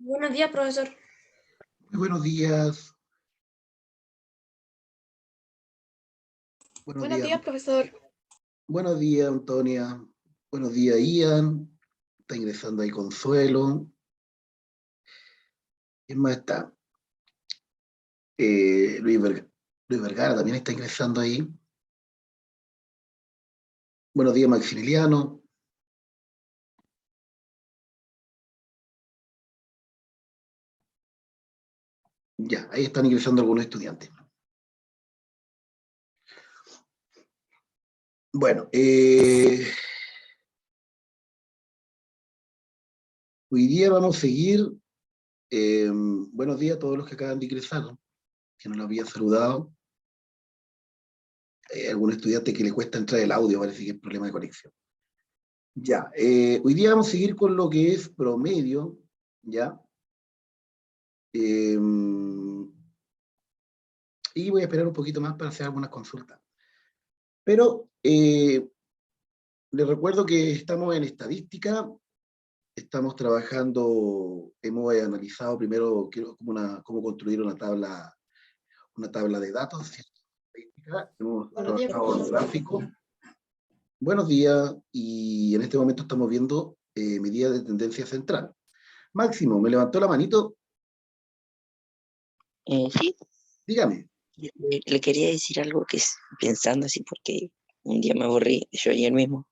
Buenos días, profesor. Muy buenos días. Buenos días, profesor. Buenos días, Antonia. Buenos días, Ian. Está ingresando ahí Consuelo. ¿Quién más está? Luis Vergara también está ingresando ahí. Buenos días, Maximiliano. Ya, ahí están ingresando algunos estudiantes. Bueno, hoy día vamos a seguir. Buenos días a todos los que acaban de ingresar, que no los había saludado. Algún estudiante que le cuesta entrar el audio, parece que es problema de conexión. Ya, hoy día vamos a seguir con lo que es promedio, ¿ya? Y voy a esperar un poquito más para hacer algunas consultas. Pero les recuerdo que estamos en estadística, estamos trabajando, hemos analizado primero cómo construir una tabla de datos, ¿cierto? Hemos Buenos días, trabajado los profesor. gráficos. Buenos días, y en este momento estamos viendo medidas de tendencia central. Máximo, ¿me levantó la manito? Sí, Dígame. le quería decir algo que es pensando así, porque un día me aburrí, yo ayer mismo,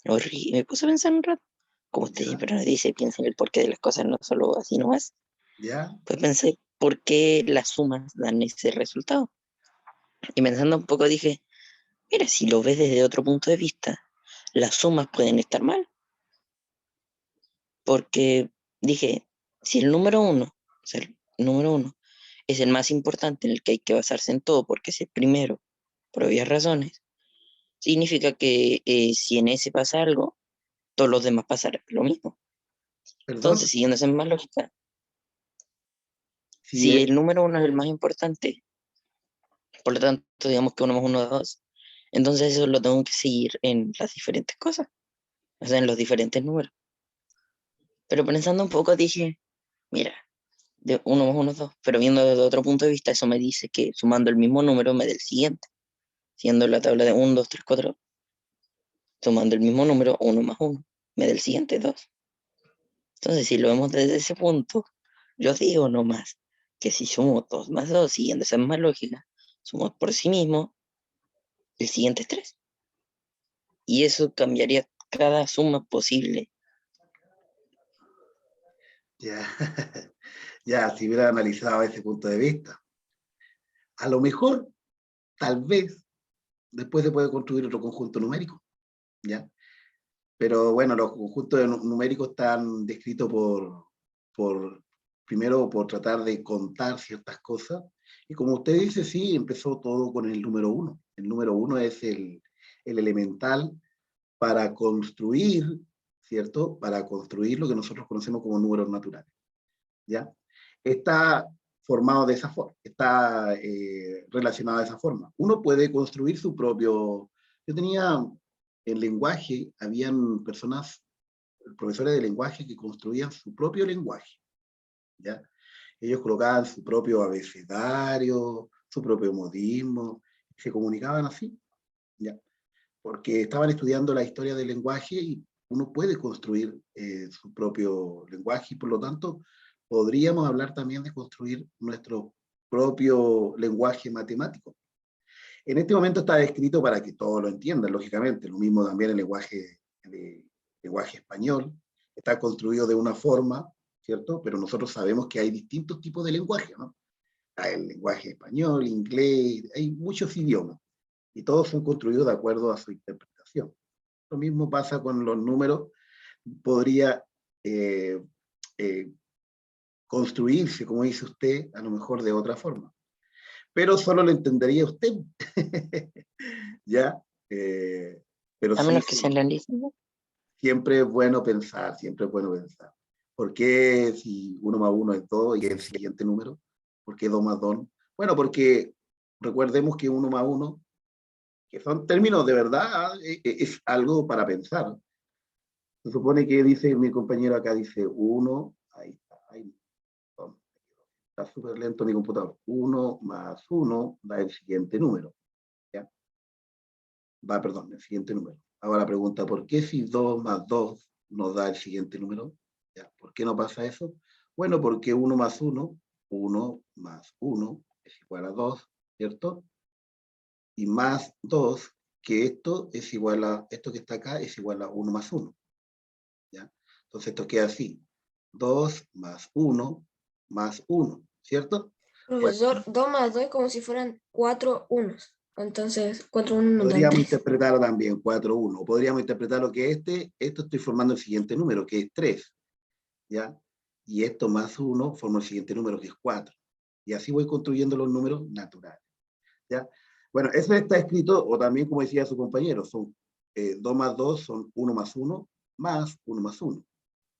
me aburrí y me puse a pensar un rato. Como usted ¿Ya? siempre nos dice, piensa en el porqué de las cosas, no solo así nomás. ¿Ya? Pues pensé, ¿por qué las sumas dan ese resultado? Y pensando un poco dije, mira, si lo ves desde otro punto de vista, las sumas pueden estar mal. Porque dije, si el número uno, o sea, el número uno es el más importante en el que hay que basarse en todo, porque es el primero, por obvias razones, significa que si en ese pasa algo, todos los demás pasarán lo mismo. ¿Perdón? Entonces, siguiendo esa misma lógica, Sí, si el número uno es el más importante, por lo tanto, digamos que uno más uno da dos, entonces eso lo tengo que seguir en las diferentes cosas, o sea, en los diferentes números. Pero pensando un poco, dije, mira, de uno más uno es dos, pero viendo desde otro punto de vista, eso me dice que sumando el mismo número me da el siguiente, siendo la tabla de 1, 2, 3, 4, sumando el mismo número, uno más uno, me da el siguiente dos. Entonces, si lo vemos desde ese punto, yo digo nomás que si sumo 2 más 2, siguiendo esa misma lógica, sumo por sí mismo, el siguiente es 3. Y eso cambiaría cada suma posible. ya, ya, si hubiera analizado ese punto de vista. A lo mejor, tal vez, después se puede construir otro conjunto numérico, ¿ya? Pero bueno, los conjuntos numéricos están descritos primero por tratar de contar ciertas cosas, y como usted dice, sí, empezó todo con el número uno. El número uno es el elemental para construir, ¿cierto? Para construir lo que nosotros conocemos como números naturales, ¿ya? Está formado de esa forma, está relacionado de esa forma. Uno puede construir su propio... Yo tenía en lenguaje, habían personas, profesores de lenguaje que construían su propio lenguaje, ¿ya? Ellos colocaban su propio abecedario, su propio modismo, se comunicaban así, ¿ya? Porque estaban estudiando la historia del lenguaje y uno puede construir su propio lenguaje y por lo tanto podríamos hablar también de construir nuestro propio lenguaje matemático. En este momento está escrito para que todos lo entiendan, lógicamente. Lo mismo también lenguaje español. Está construido de una forma, ¿cierto? Pero nosotros sabemos que hay distintos tipos de lenguaje, ¿no? Hay el lenguaje español, inglés, hay muchos idiomas. Y todos son construidos de acuerdo a su interpretación. Lo mismo pasa con los números. Podría eh, eh, construirse, como dice usted, a lo mejor de otra forma. Pero solo lo entendería usted. ¿Ya? Pero A sí, menos que sea sí, en la lista, ¿no? siempre es bueno pensar, siempre es bueno pensar. ¿Por qué si 1 más 1 es 2 y el siguiente número? ¿Por qué 2 más 2? Bueno, porque recordemos que 1 más 1, que son términos de verdad, es algo para pensar. Se supone que dice mi compañero acá, dice 1, ahí está, ahí está súper lento mi computador. 1 más 1 da el siguiente número. ¿Ya? Perdón, el siguiente número. Ahora pregunta, ¿por qué si 2 más 2 nos da el siguiente número? ¿Ya? ¿Por qué no pasa eso? Bueno, porque 1 más 1, 1 más 1 es igual a 2, ¿cierto? Y más 2, que esto es igual a, esto que está acá es igual a 1 más 1. ¿Ya? Entonces esto queda así. 2 más 1 más 1, ¿cierto? Bueno, Profesor, 2 más 2 es como si fueran 4 unos. Entonces, 4 unos nos dan podríamos 3. interpretarlo también 4, 1. Podríamos interpretarlo que esto estoy formando el siguiente número, que es 3, ¿ya? Y esto más 1 forma el siguiente número, que es 4. Y así voy construyendo los números naturales, ¿ya? Bueno, eso está escrito, o también como decía su compañero, son 2 más 2 son 1 más 1 más 1 más 1.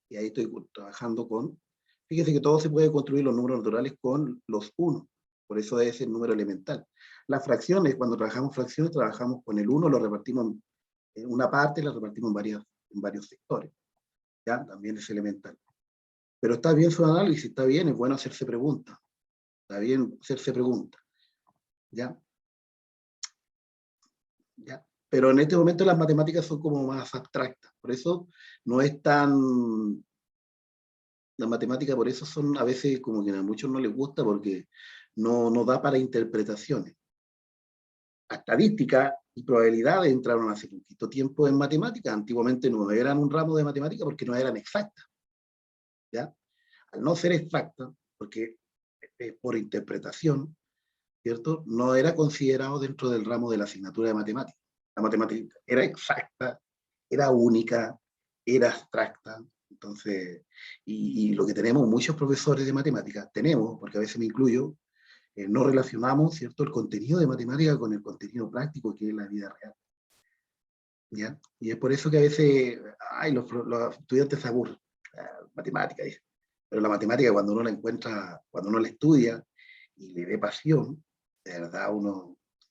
Y ahí estoy trabajando con, fíjese que todo se puede construir los números naturales con los 1, por eso es el número elemental. Las fracciones, cuando trabajamos fracciones, trabajamos con el 1, lo repartimos en una parte, la repartimos en varios sectores, ¿ya? También es elemental. Pero está bien su análisis, está bien, es bueno hacerse preguntas, está bien hacerse preguntas, ¿ya? ¿Ya? Pero en este momento las matemáticas son como más abstractas, por eso no es tan... Las matemáticas por eso son a veces como que a muchos no les gusta porque no da para interpretaciones. La estadística y probabilidades entraron hace poquito tiempo en matemáticas. Antiguamente no eran un ramo de matemática porque no eran exactas. ¿Ya? Al no ser exactas, porque por interpretación, ¿cierto? No era considerado dentro del ramo de la asignatura de matemáticas. La matemática era exacta, era única, era abstracta. Entonces, y lo que tenemos muchos profesores de matemáticas, tenemos, porque a veces me incluyo, no relacionamos, ¿cierto?, el contenido de matemática con el contenido práctico que es la vida real. ¿Ya? Y es por eso que a veces, ay, los estudiantes se aburren. Matemática, dice. Pero la matemática cuando uno la encuentra, cuando uno la estudia y le dé pasión, de verdad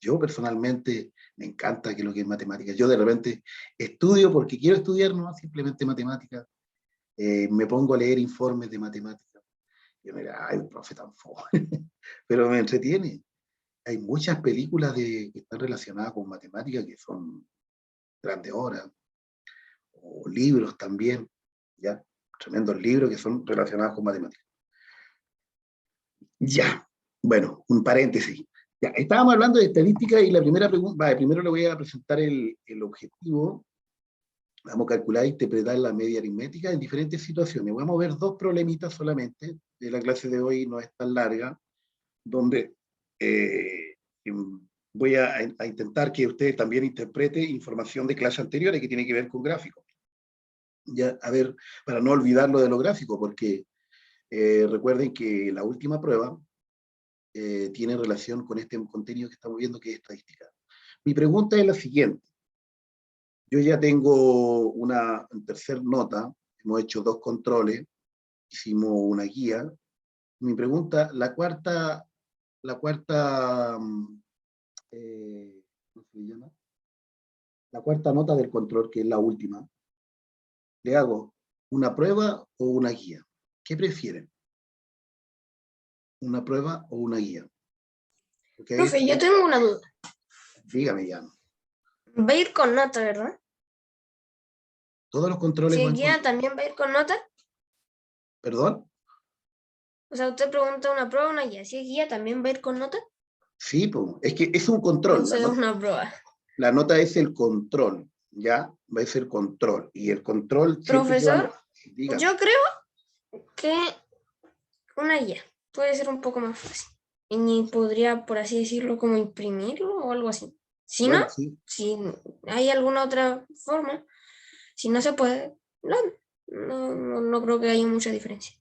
yo personalmente me encanta que lo que es matemática. Yo de repente estudio porque quiero estudiar, no simplemente matemática. Me pongo a leer informes de matemática. Y yo me digo, ay, un profe tan fome. Pero me entretiene. Hay muchas películas que están relacionadas con matemática que son grandes obras, o libros también, ¿ya? Tremendos libros que son relacionados con matemáticas. Ya, bueno, un paréntesis. Ya, estábamos hablando de estadística y la primera pregunta, primero le voy a presentar el objetivo. Vamos a calcular e interpretar la media aritmética en diferentes situaciones. Vamos a ver dos problemitas solamente. La clase de hoy no es tan larga, donde voy a intentar que usted también interprete información de clase anteriores que tiene que ver con gráficos. Ya, a ver, para no olvidarlo de lo gráfico, porque recuerden que la última prueba tiene relación con este contenido que estamos viendo, que es estadística. Mi pregunta es la siguiente. Yo ya tengo una tercera nota, hemos hecho 2 controles, hicimos una guía. Mi pregunta, ¿cómo se llama? La cuarta nota del control, que es la última, le hago una prueba o una guía. ¿Qué prefieren? ¿Una prueba o una guía? Porque ahí Profe, yo tengo una duda. dígame ya. Va a ir con nota, ¿verdad? Todos los controles Si es van con... guía, también va a ir con nota. ¿Perdón? O sea, usted pregunta una prueba o una guía. Si es guía, también va a ir con nota. Sí, pues, es que es un control. Entonces es una prueba. La nota es el control, ¿ya? Va a ser control. Y el control siempre que Profesor, vamos... Dígame. yo creo que una guía puede ser un poco más fácil. Y ni podría, por así decirlo, como imprimirlo o algo así. Si no, Bueno, sí. si hay alguna otra forma, si no se puede, no creo que haya mucha diferencia.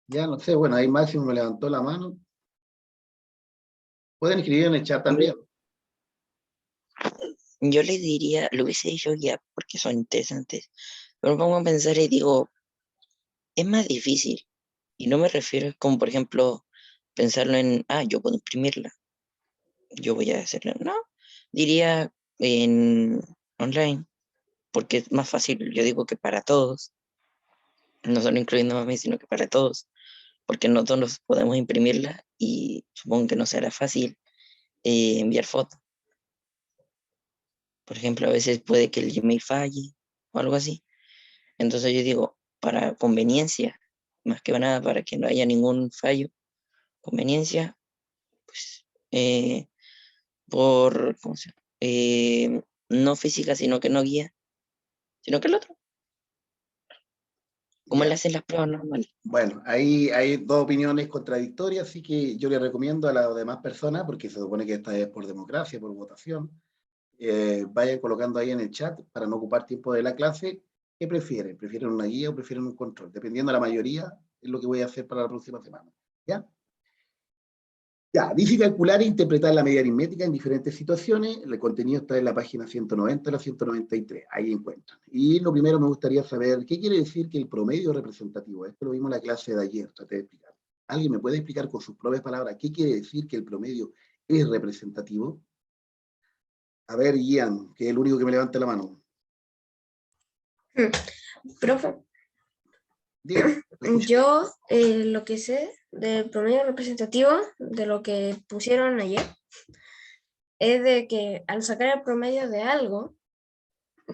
Ya no sé, bueno, ahí Máximo me levantó la mano. Pueden escribir en el chat también. Yo les diría, lo hubiese dicho ya porque son interesantes, pero me pongo a pensar y digo, es más difícil. Y no me refiero a como, por ejemplo, pensarlo en, yo puedo imprimirla, yo voy a hacerla. No, diría en online, porque es más fácil, yo digo que para todos, no solo incluyendo a mí, sino que para todos, porque no todos podemos imprimirla y supongo que no será fácil enviar fotos. Por ejemplo, a veces puede que el Gmail falle o algo así. Entonces yo digo, para conveniencia, más que nada para que no haya ningún fallo, conveniencia, pues ¿cómo se llama? No física, sino que no guía, sino que el otro. ¿Cómo le Ya. hacen las pruebas normales? Bueno, ahí hay dos opiniones contradictorias, así que yo le recomiendo a las demás personas, porque se supone que esta es por democracia, por votación, vayan colocando ahí en el chat para no ocupar tiempo de la clase, ¿qué prefieren? ¿Prefieren una guía o prefieren un control? Dependiendo de la mayoría, es lo que voy a hacer para la próxima semana. ¿Ya? Ya, dice calcular e interpretar la medida aritmética en diferentes situaciones. El contenido está en la página 190 a la 193. Ahí encuentran. Y lo primero me gustaría saber, ¿qué quiere decir que el promedio representativo? Esto lo vimos en la clase de ayer, traté de explicar. ¿Alguien me puede explicar con sus propias palabras qué quiere decir que el promedio es representativo? A ver, Ian, que es el único que me levante la mano. Profe, Dígame, te escucho. yo lo que sé del promedio representativo, de lo que pusieron ayer, es de que al sacar el promedio de algo,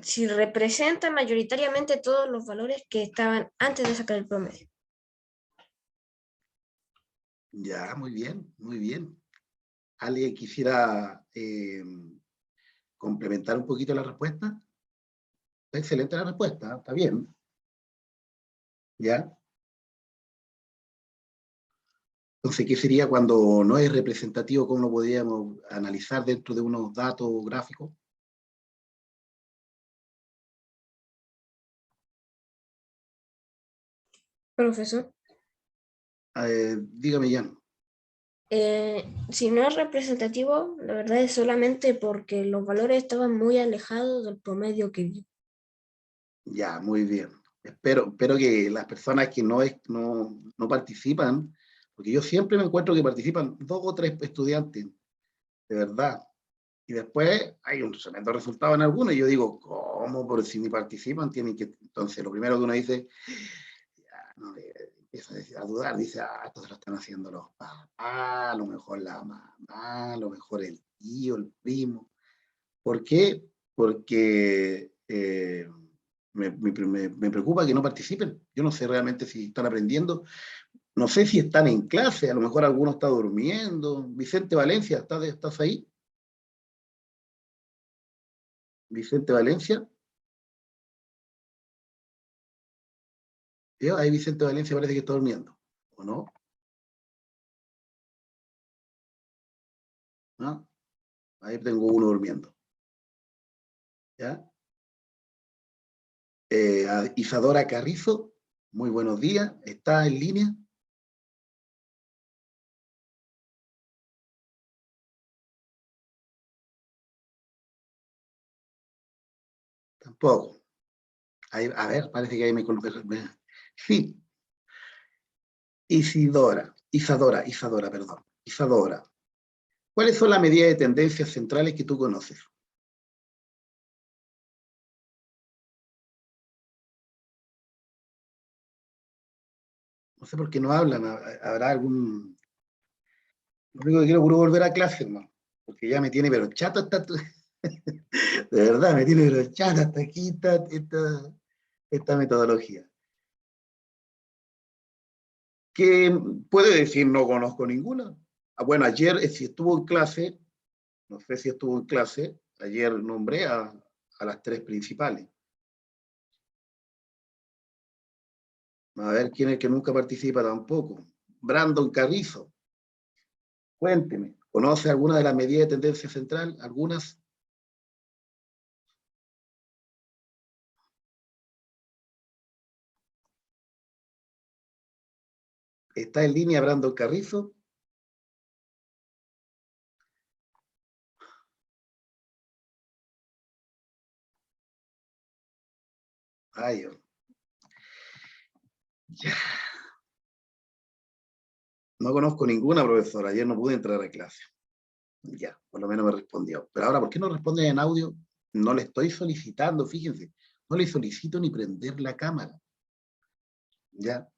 si representa mayoritariamente todos los valores que estaban antes de sacar el promedio. Ya, muy bien, muy bien. ¿Alguien quisiera complementar un poquito la respuesta? Está excelente la respuesta, está bien. ¿Ya? Entonces, ¿qué sería cuando no es representativo? ¿Cómo lo podríamos analizar dentro de unos datos gráficos? Profesor, Dígame, Jan. si no es representativo, la verdad es solamente porque los valores estaban muy alejados del promedio que vi. Ya, muy bien. Espero que las personas que no participan, porque yo siempre me encuentro que participan 2 o 3 estudiantes, de verdad, y después hay un tremendo resultado en algunos, y yo digo, ¿cómo? Por si ni participan, tienen que... Entonces, lo primero que uno dice, ya, no, empieza a dudar, dice, esto se lo están haciendo los papás, a lo mejor la mamá, a lo mejor el tío, el primo. ¿Por qué? Porque me preocupa que no participen. Yo no sé realmente si están aprendiendo, no sé si están en clase, a lo mejor alguno está durmiendo. Vicente Valencia, ¿estás ahí? Vicente Valencia. Ahí Vicente Valencia parece que está durmiendo, ¿o no? ¿No? Ahí tengo uno durmiendo. ¿Ya? Isadora Carrizo, muy buenos días. ¿Está en línea? Tampoco. Ahí, a ver, parece que ahí me coloqué. Sí, Isadora, perdón. Isadora. ¿Cuáles son las medidas de tendencias centrales que tú conoces? No sé por qué no hablan. ¿Habrá algún...? Lo único que quiero es volver a clase, hermano. Porque ya me tiene, pero chato está... De verdad, me tiene, pero chato hasta aquí esta metodología. ¿Qué puede decir? No conozco ninguna. Bueno, ayer, si estuvo en clase, no sé si estuvo en clase, ayer nombré a las 3 principales. A ver quién es el que nunca participa tampoco. Brandon Carrizo. Cuénteme, ¿conoce alguna de las medidas de tendencia central? ¿Algunas? ¿Está en línea Brandon Carrizo? Ay, ya. No conozco ninguna profesora. Ayer no pude entrar a clase. Ya, por lo menos me respondió. Pero ahora, ¿por qué no responde en audio? No le estoy solicitando, fíjense. No le solicito ni prender la cámara. Ya,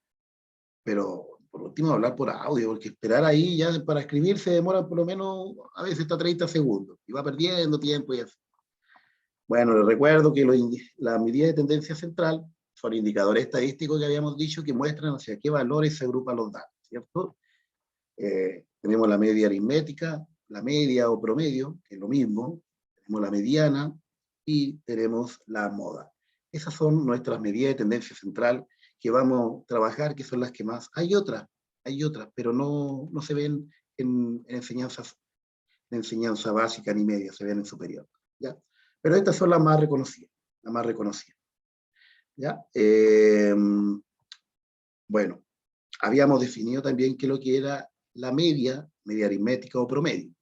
pero por último hablar por audio, porque esperar ahí ya para escribir se demora por lo menos a veces hasta 30 segundos y va perdiendo tiempo y así. Bueno, les recuerdo que las medidas de tendencia central son indicadores estadísticos que habíamos dicho que muestran hacia qué valores se agrupan los datos, ¿cierto? Tenemos la media aritmética, la media o promedio, que es lo mismo, tenemos la mediana y tenemos la moda. Esas son nuestras medidas de tendencia central que vamos a trabajar, que son las que más. Hay otras, pero no se ven en enseñanza básica ni media, se ven en superior, ¿ya? Pero estas son las más reconocidas, ¿ya? Bueno, habíamos definido también qué es lo que era la media aritmética o promedio.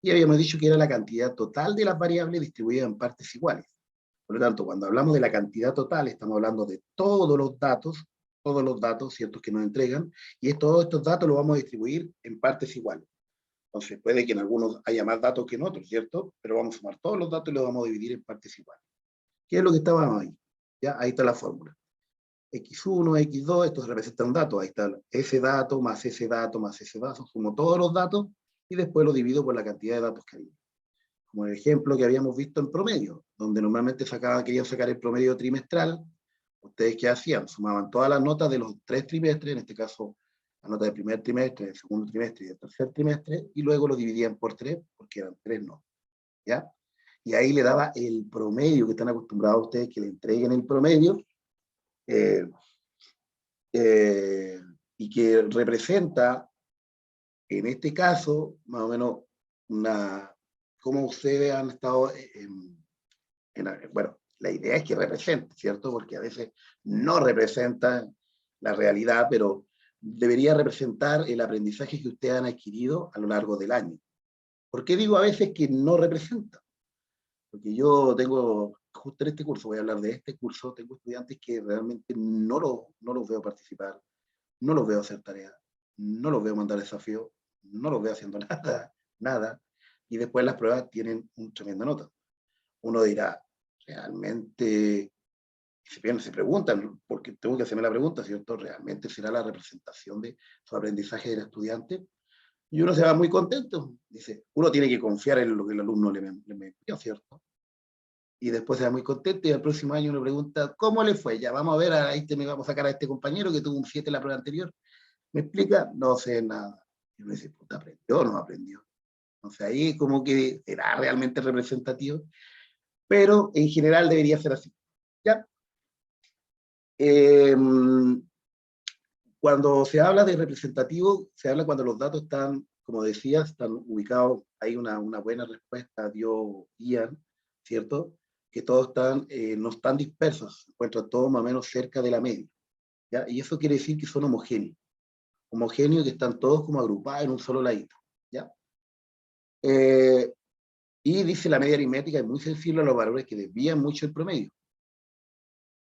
Y habíamos dicho que era la cantidad total de las variables distribuidas en partes iguales. Por lo tanto, cuando hablamos de la cantidad total, estamos hablando de todos los datos, ¿cierto?, que nos entregan, y todos estos datos los vamos a distribuir en partes iguales. Entonces, puede que en algunos haya más datos que en otros, ¿cierto? Pero vamos a sumar todos los datos y los vamos a dividir en partes iguales. ¿Qué es lo que estaba ahí? ¿Ya? Ahí está la fórmula. X1, X2, esto representa un dato. Ahí está ese dato, más ese dato, más ese dato. Sumo todos los datos y después lo divido por la cantidad de datos que había. Como el ejemplo que habíamos visto en promedio, donde normalmente querían sacar el promedio trimestral. ¿Ustedes qué hacían? Sumaban todas las notas de los 3 trimestres, en este caso la nota del primer trimestre, del segundo trimestre y del tercer trimestre, y luego lo dividían por 3, porque eran 3 notas, ¿ya? Y ahí le daba el promedio, que están acostumbrados ustedes que le entreguen el promedio, eh, y que representa, en este caso, más o menos, cómo ustedes han estado bueno, la idea es que represente, ¿cierto? Porque a veces no representa la realidad, pero debería representar el aprendizaje que ustedes han adquirido a lo largo del año. ¿Por qué digo a veces que no representa? Porque yo tengo, justo en este curso, voy a hablar de este curso, tengo estudiantes que realmente no los veo participar, no los veo hacer tareas, no los veo mandar desafíos, no los veo haciendo nada, y después las pruebas tienen un tremenda nota. Uno dirá, realmente, se preguntan, porque tengo que hacerme la pregunta, ¿cierto? ¿Realmente será la representación de su aprendizaje del estudiante? Y uno se va muy contento. Dice, uno tiene que confiar en lo que el alumno le envió, ¿cierto? Y después se va muy contento y al próximo año uno pregunta, ¿cómo le fue? Ya vamos a ver, ahí me vamos a sacar a este compañero que tuvo un 7 en la prueba anterior. ¿Me explica? No sé nada. Y uno dice, puta, ¿aprendió o no aprendió? Entonces ahí como que será realmente representativo, pero en general debería ser así. ¿Ya? Cuando se habla de representativo, se habla cuando los datos están, como decías, están ubicados, hay una buena respuesta, dio Ian, ¿cierto? Que todos no están dispersos, se encuentran todos más o menos cerca de la media, ¿ya? Y eso quiere decir que son homogéneos que están todos como agrupados en un solo ladito, ¿ya? Y dice la media aritmética es muy sensible a los valores que desvían mucho el promedio.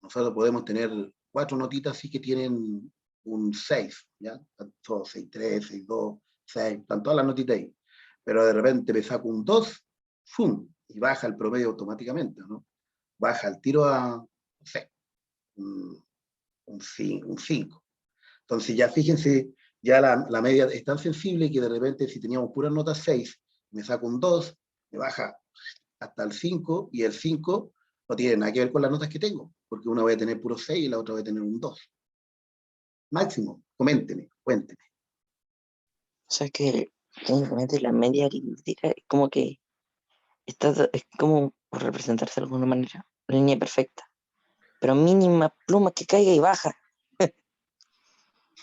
Nosotros podemos tener 4 notitas así que tienen un 6, ¿ya? 6.3, 6.2, 6, están todas las notitas ahí. Pero de repente me saco un 2, ¡fum! Y baja el promedio automáticamente, ¿no? Baja el tiro a, no sé, un 5. Entonces ya fíjense, ya la media es tan sensible que de repente si teníamos puras notas 6, me saco un 2, me baja hasta el 5, y el 5 no tiene nada que ver con las notas que tengo, porque una voy a tener puro 6 y la otra voy a tener un 2. Máximo, coménteme, cuénteme. O sea que técnicamente la media aritmética es como que es como por representarse de alguna manera, una línea perfecta, pero mínima pluma que caiga y baja.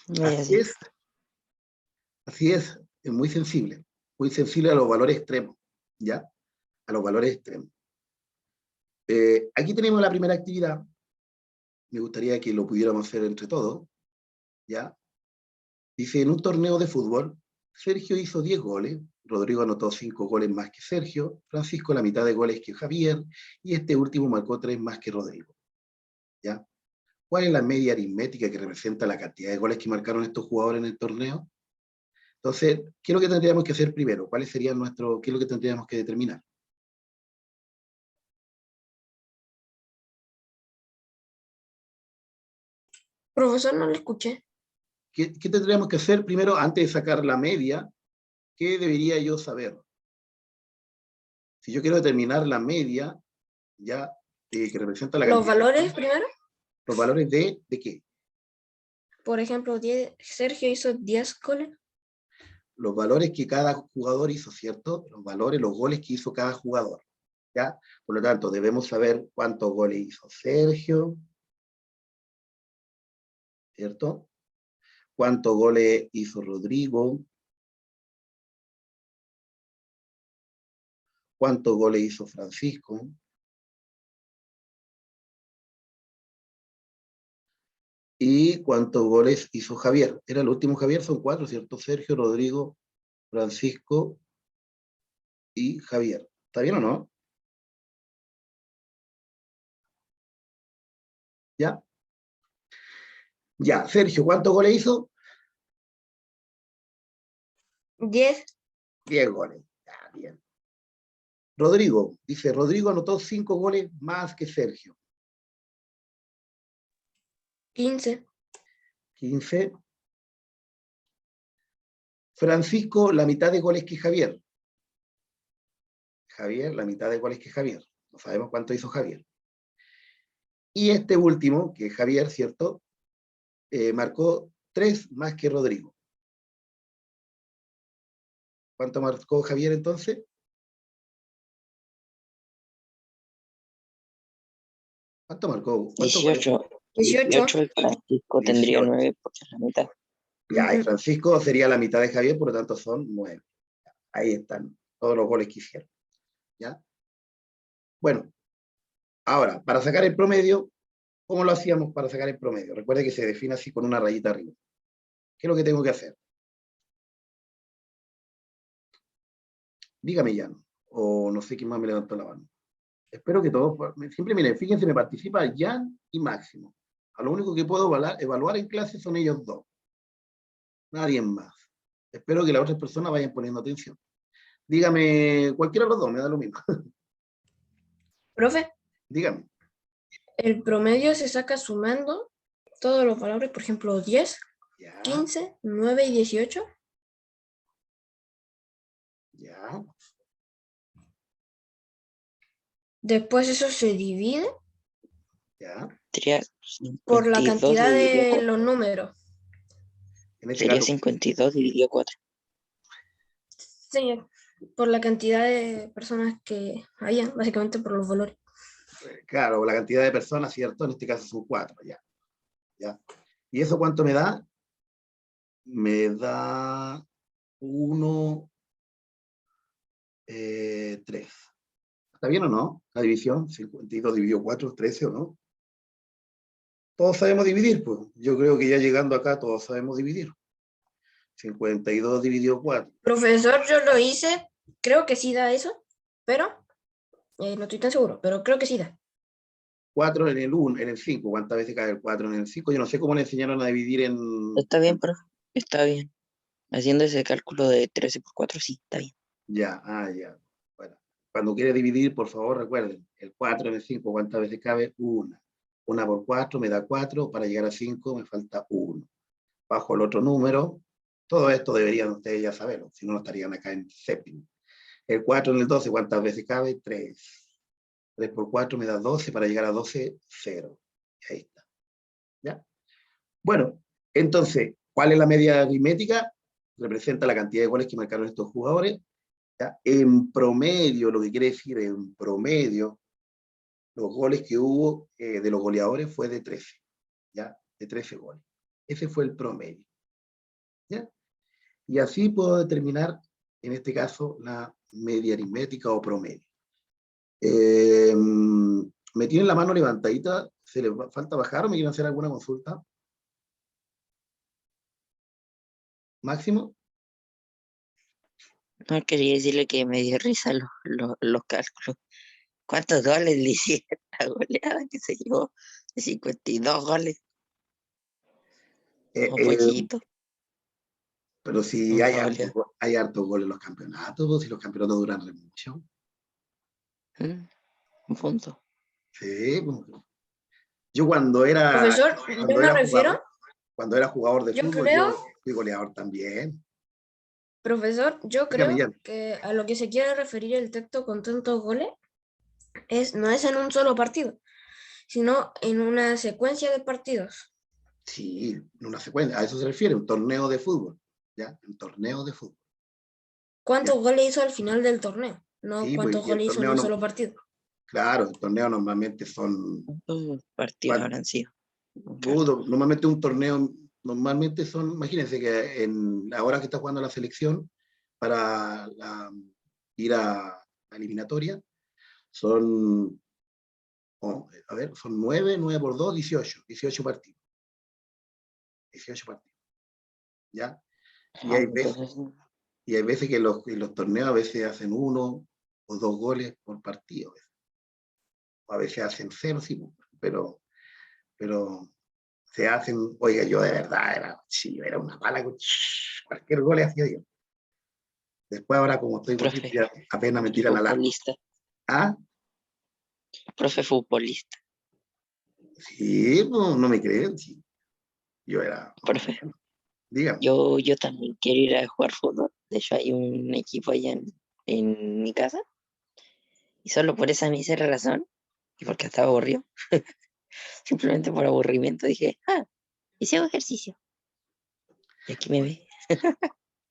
No es Así así. es muy sensible a los valores extremos, ¿ya? A los valores extremos. Aquí tenemos la primera actividad, me gustaría que lo pudiéramos hacer entre todos, ¿ya? Dice, en un torneo de fútbol, Sergio hizo 10 goles, Rodrigo anotó 5 goles más que Sergio, Francisco la mitad de goles que Javier, y este último marcó 3 más que Rodrigo, ¿ya? ¿Cuál es la media aritmética que representa la cantidad de goles que marcaron estos jugadores en el torneo? Entonces, ¿qué es lo que tendríamos que hacer primero? ¿Qué es lo que tendríamos que determinar? Profesor, no lo escuché. ¿qué tendríamos que hacer primero antes de sacar la media? ¿Qué debería yo saber? Si yo quiero determinar la media, ya, que representa la Los cantidad. valores primero. ¿Los valores de qué? Por ejemplo, Sergio hizo 10 goles. Los valores que cada jugador hizo, ¿cierto? Los valores, los goles que hizo cada jugador, ¿ya? Por lo tanto, debemos saber cuántos goles hizo Sergio, ¿cierto? ¿Cuántos goles hizo Rodrigo? ¿Cuántos goles hizo Francisco? ¿Y cuántos goles hizo Javier? Era el último Javier, son 4, ¿cierto? Sergio, Rodrigo, Francisco y Javier. ¿Está bien o no? ¿Ya? Ya, Sergio, ¿cuántos goles hizo? 10. 10 goles. Ya, bien. Rodrigo, dice, Rodrigo anotó 5 goles más que Sergio. 15. 15. Francisco, la mitad de goles que Javier. Javier, la mitad de goles que Javier. No sabemos cuánto hizo Javier. Y este último, que es Javier, ¿cierto? Marcó 3 más que Rodrigo. ¿Cuánto marcó Javier entonces? ¿Cuánto marcó? ¿Cuántos goles? 18. 18. 18 y Francisco tendría 18. 9 porque es la mitad. Ya, y Francisco sería la mitad de Javier, por lo tanto son 9. Ahí están todos los goles que hicieron. ¿Ya? Bueno, ahora, para sacar el promedio, ¿cómo lo hacíamos para sacar el promedio? Recuerde que se define así con una rayita arriba. ¿Qué es lo que tengo que hacer? Dígame, Jan, o no sé quién más me levantó la mano. Espero que todos, siempre miren, fíjense, me participa Jan y Máximo. A lo único que puedo evaluar en clase son ellos dos. Nadie más. Espero que las otras personas vayan poniendo atención. Dígame, cualquiera de los dos, me da lo mismo. Profe, Dígame. el promedio se saca sumando todos los valores, por ejemplo, 10, Ya, 15, 9 y 18. ya, Después eso se divide ya. Sería por la 52 cantidad dividido de 4. los números. En este Sería caso, 52 dividido 4. Sí, por la cantidad de personas que hayan, básicamente por los valores. claro, la cantidad de personas, ¿cierto? En este caso son 4, ya. Ya. ¿Y eso cuánto me da? Me da 1, 3. ¿Está bien o no? La división, 52 dividido 4, 13 o no. Todos sabemos dividir, pues. Yo creo que ya llegando acá todos sabemos dividir. 52 dividido 4. Profesor, yo lo hice, creo que sí da eso, pero no estoy tan seguro, pero creo que sí da. 4 en el 1, en el 5. ¿Cuántas veces cae el 4 en el 5? Yo no sé cómo le enseñaron a dividir en... Está bien, profe. Está bien. Haciendo ese cálculo de 13 por 4, sí, está bien. Ya, ya. Bueno, cuando quiere dividir, por favor, recuerden, el 4 en el 5, ¿cuántas veces cabe? 1. 1 por 4 me da 4, para llegar a 5 me falta 1. Bajo el otro número, todo esto deberían ustedes ya saberlo, si no, no estarían acá en séptimo. El 4 en el 12, ¿cuántas veces cabe? 3. 3 por 4 me da 12, para llegar a 12, 0. Ahí está. ¿Ya? Bueno, entonces, ¿cuál es la media aritmética? Representa la cantidad de goles que marcaron estos jugadores. ¿Ya? En promedio, lo que quiere decir en promedio, los goles que hubo de los goleadores fue de 13, ¿ya? De 13 goles. Ese fue el promedio. ¿Ya? Y así puedo determinar, en este caso, la media aritmética o promedio. ¿Me tienen la mano levantadita? ¿Se les falta bajar o me quieren hacer alguna consulta? ¿Máximo? No quería decirle que me dio risa los cálculos. ¿Cuántos goles le hicieron la goleada que se llevó? De 52 goles. Eh, Un eh, poquito. pero si Una goleada. hay hartos goles en los campeonatos, si los campeonatos duran re mucho. Un punto. Sí, pues. Yo cuando era, Profesor, yo cuando me era refiero jugador, Cuando era jugador de Yo fútbol, creo, yo fui goleador también. profesor, yo Dígame, creo ya. que a lo que se quiere referir el texto con tantos goles no es en un solo partido, sino en una secuencia de partidos. Sí, en una secuencia, a eso se refiere, un torneo de fútbol, ¿ya? Un torneo de fútbol, ¿ya? ¿Cuántos goles hizo al final del torneo? No Sí, pues, cuántos y el goles hizo en torneo un no, solo partido. claro, el torneo normalmente son, ¿Cuántos partidos ¿cuán- habrán sido? Claro. normalmente un torneo, normalmente son, imagínense que ahora que está jugando la selección, para ir a eliminatoria, son, a ver, son 9 por 2, 18 partidos, 18 partidos, ¿ya? Y Ah, hay veces, entonces, y hay veces que los torneos a veces hacen 1 o 2 goles por partido, a veces hacen 0, sí, pero se hacen, oiga, yo de verdad sí, yo era una pala, cualquier gol hacía yo. Después ahora como estoy gordito, profe, ya apenas me tiran al arco. futbolista, Ah, profe futbolista, sí, pues, no me creen, sí. Yo era, profe. bueno, dígame. Yo también quiero ir a jugar fútbol. De hecho, hay un equipo allá en mi casa. Y solo por esa mísera razón, y porque estaba aburrido, simplemente por aburrimiento, dije, y si hago ejercicio. Y aquí me ve.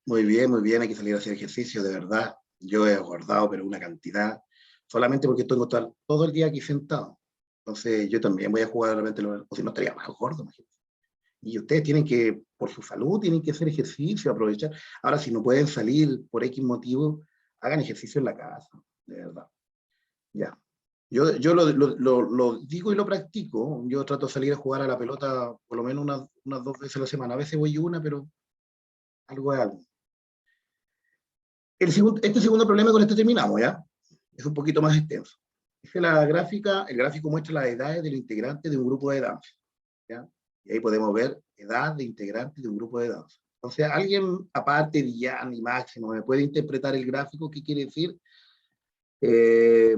Muy bien, hay que salir a hacer ejercicio, de verdad. Yo he engordado, pero una cantidad, solamente porque tengo todo el día aquí sentado. Entonces yo también voy a jugar de repente, o si no estaría más gordo, imagínate. Y ustedes tienen que, por su salud, tienen que hacer ejercicio, aprovechar. Ahora, si no pueden salir por X motivo, hagan ejercicio en la casa, de verdad. Ya. Yo lo digo y lo practico. Yo trato de salir a jugar a la pelota por lo menos unas 2 veces a la semana. A veces voy una, pero algo es algo. Este segundo problema con este terminamos, ¿ya? Es un poquito más extenso. Dice la gráfica, el gráfico muestra las edades de los integrantes de un grupo de danza, ¿ya? Y ahí podemos ver edad de integrantes de un grupo de danza. Entonces, alguien, aparte de Jan y Máximo, ¿me puede interpretar el gráfico? ¿Qué quiere decir? Eh,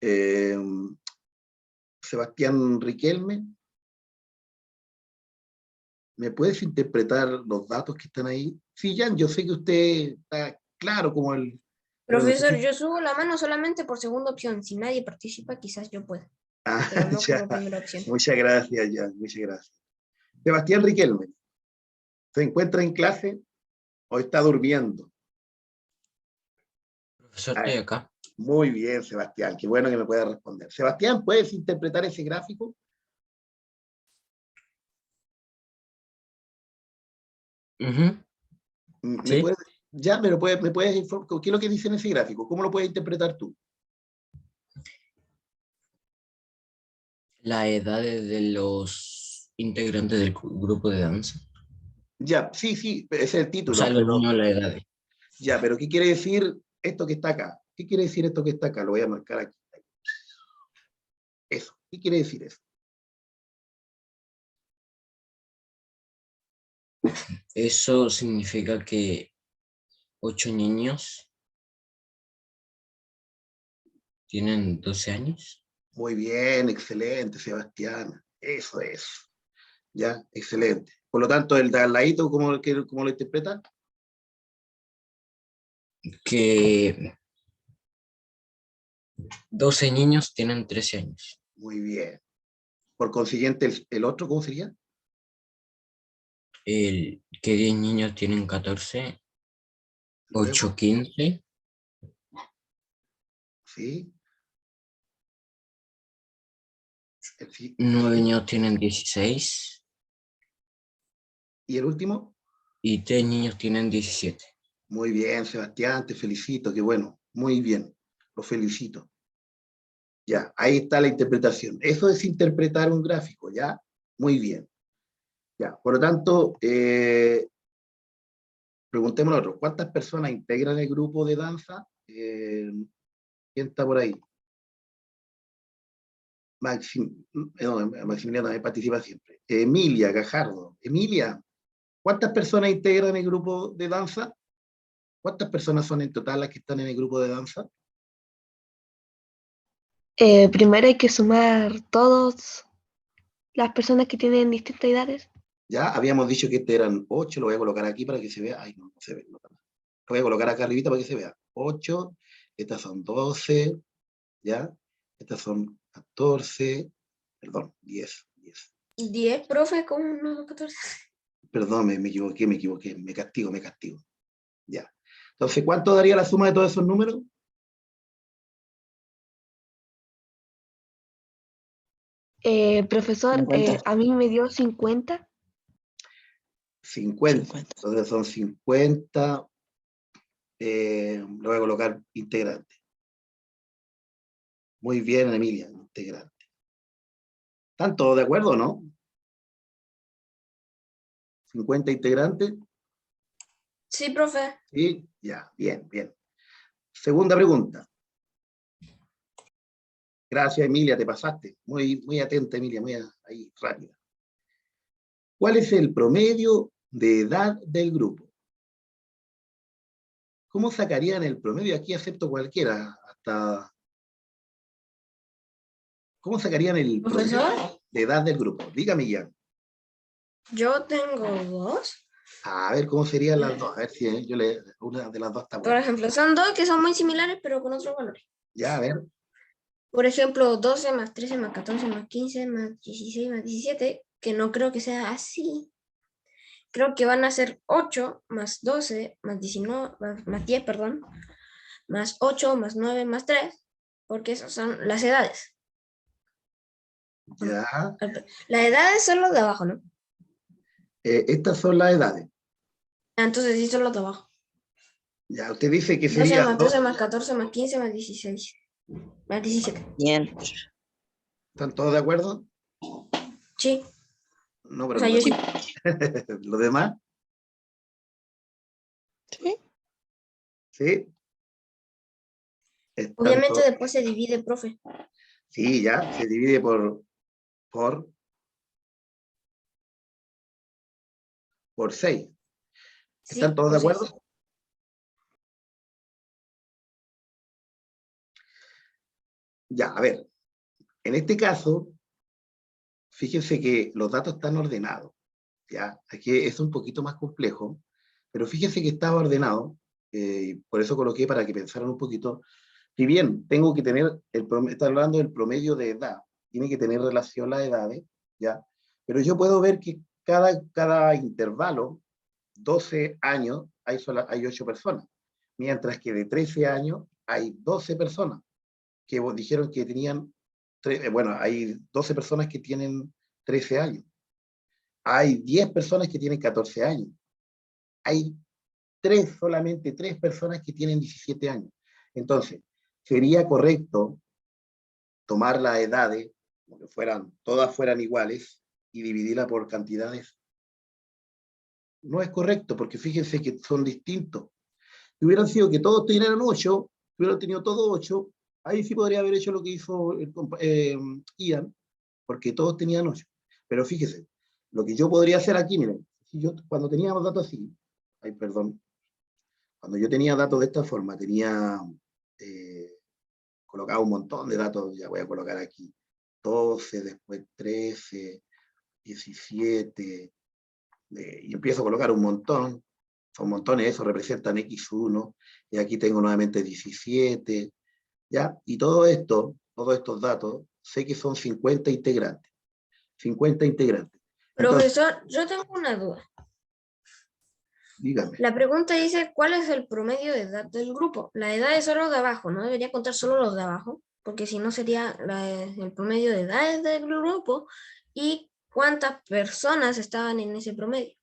eh, Sebastián Riquelme, ¿me puedes interpretar los datos que están ahí? Sí, Jan, yo sé que usted está claro como el... Pero Profesor, necesito... yo subo la mano solamente por segunda opción. Si nadie participa, quizás yo pueda, Ah, pero no ya. como primera opción. Muchas gracias, Jan, muchas gracias. Sebastián Riquelme, ¿se encuentra en clase o está durmiendo? Profesor, Ah, estoy acá. muy bien, Sebastián, qué bueno que me pueda responder. Sebastián, ¿puedes interpretar ese gráfico? Ujú, ¿Me sí. puedes, ya me puedes informar qué es lo que dice en ese gráfico? ¿Cómo lo puedes interpretar tú? Las edades de los integrantes del grupo de danza. Ya, sí, sí, ese es el O título, sea, los pero niños, las edades. ya, pero ¿qué quiere decir esto que está acá? ¿Qué quiere decir esto que está acá? Lo voy a marcar aquí. Eso, ¿qué quiere decir eso? Eso significa que 8 niños tienen 12 años. Muy bien, excelente, Sebastián. Eso es. Ya, excelente. Por lo tanto, el de al ladito, ¿cómo lo interpreta? Que 12 niños tienen 13 años. Muy bien. Por consiguiente, el otro, ¿cómo sería? Que 10 niños tienen 14, Luego, 8, 15, sí. 9 Sí. niños tienen 16 Y el último, y 3 niños tienen 17. muy bien, Sebastián, te felicito, qué bueno, muy bien, lo felicito. Ya, ahí está la interpretación. Eso es interpretar un gráfico, ¿ya? Muy bien. Ya, por lo tanto, preguntémonos otro, ¿cuántas personas integran el grupo de danza? ¿Quién está por ahí? No, Maximiliano también participa siempre. Emilia Gajardo. Emilia, ¿cuántas personas integran el grupo de danza? ¿Cuántas personas son en total las que están en el grupo de danza? Primero hay que sumar todos las personas que tienen distintas edades. Ya habíamos dicho que este eran 8, lo voy a colocar aquí para que se vea. Ay, no, no se ve. No, lo voy a colocar acá arribita para que se vea. 8, estas son 12, ¿ya? Estas son 14, perdón, 10. 10, profe, ¿cómo no 14? Perdón, me equivoqué, me castigo. Ya. Entonces, ¿cuánto daría la suma de todos esos números? Profesor, 50. a mí me dio 50. 50. 50. Entonces son 50. Lo voy a colocar integrante. Muy bien, Emilia, integrante. ¿Están todos de acuerdo o no? 50 integrantes. Sí, profe. Sí, ya, bien. Segunda pregunta. Gracias, Emilia, te pasaste. Muy atenta, Emilia, ahí, rápida. ¿Cuál es el promedio de edad del grupo? ¿Cómo sacarían el promedio? Aquí acepto cualquiera, hasta... ¿Cómo sacarían el promedio Profesor, de edad del grupo? Dígame ya. yo tengo 2. A ver cómo serían las dos. A ver si una de las dos está Por buena. ejemplo, son 2 que son muy similares, pero con otros valores. Ya, a ver. Por ejemplo, 12 más 13 más 14 más 15 más 16 más 17, que no creo que sea así. Creo que van a ser 8 más 12 más 19, más 10, perdón, más 8 más 9 más 3, porque esas son las edades. Ya. Las edades son los de abajo, ¿no? Estas son las edades. Entonces sí son los de abajo. Ya, usted dice que 12 sería más 12 más 14 más 15 más 16 más 17. Bien. ¿Están todos de acuerdo? Sí. No, O pero sea, no. yo sí. ¿Los demás? Sí. Sí. Están Obviamente todos. después se divide, profe. Sí, ya, se divide por 6. ¿Están Sí, todos de por 6. acuerdo? Ya, a ver. En este caso, fíjense que los datos están ordenados. Ya, aquí es un poquito más complejo, pero fíjense que estaba ordenado. Por eso coloqué para que pensaran un poquito. Si bien tengo que tener, está hablando del promedio de edad, tiene que tener relación las edades, ¿ya? Pero yo puedo ver que cada intervalo, 12 años, hay 8 personas, mientras que de 13 años hay 12 personas que dijeron que tenían, bueno, hay 12 personas que tienen 13 años, hay 10 personas que tienen 14 años, hay solamente 3 personas que tienen 17 años. Entonces, sería correcto tomar las edades, como que todas fueran iguales, y dividirla por cantidades. No es correcto, porque fíjense que son distintos. Si hubieran sido que todos tuvieran 8, si hubieran tenido todos 8, ahí sí podría haber hecho lo que hizo Ian, porque todos tenían 8. Pero fíjese, lo que yo podría hacer aquí, miren, si yo cuando teníamos datos así, cuando yo tenía datos de esta forma, tenía colocado un montón de datos, ya voy a colocar aquí, 12, después 13, 17, y empiezo a colocar un montón, son montones, eso representan X1, y aquí tengo nuevamente 17, ¿ya? Y todos estos datos, sé que son 50 integrantes. 50 integrantes. Entonces, Profesor, yo tengo una duda. dígame. La pregunta dice, ¿cuál es el promedio de edad del grupo? La edad es solo de abajo, ¿no? Debería contar solo los de abajo, porque si no sería el promedio de edades del grupo y cuántas personas estaban en ese promedio.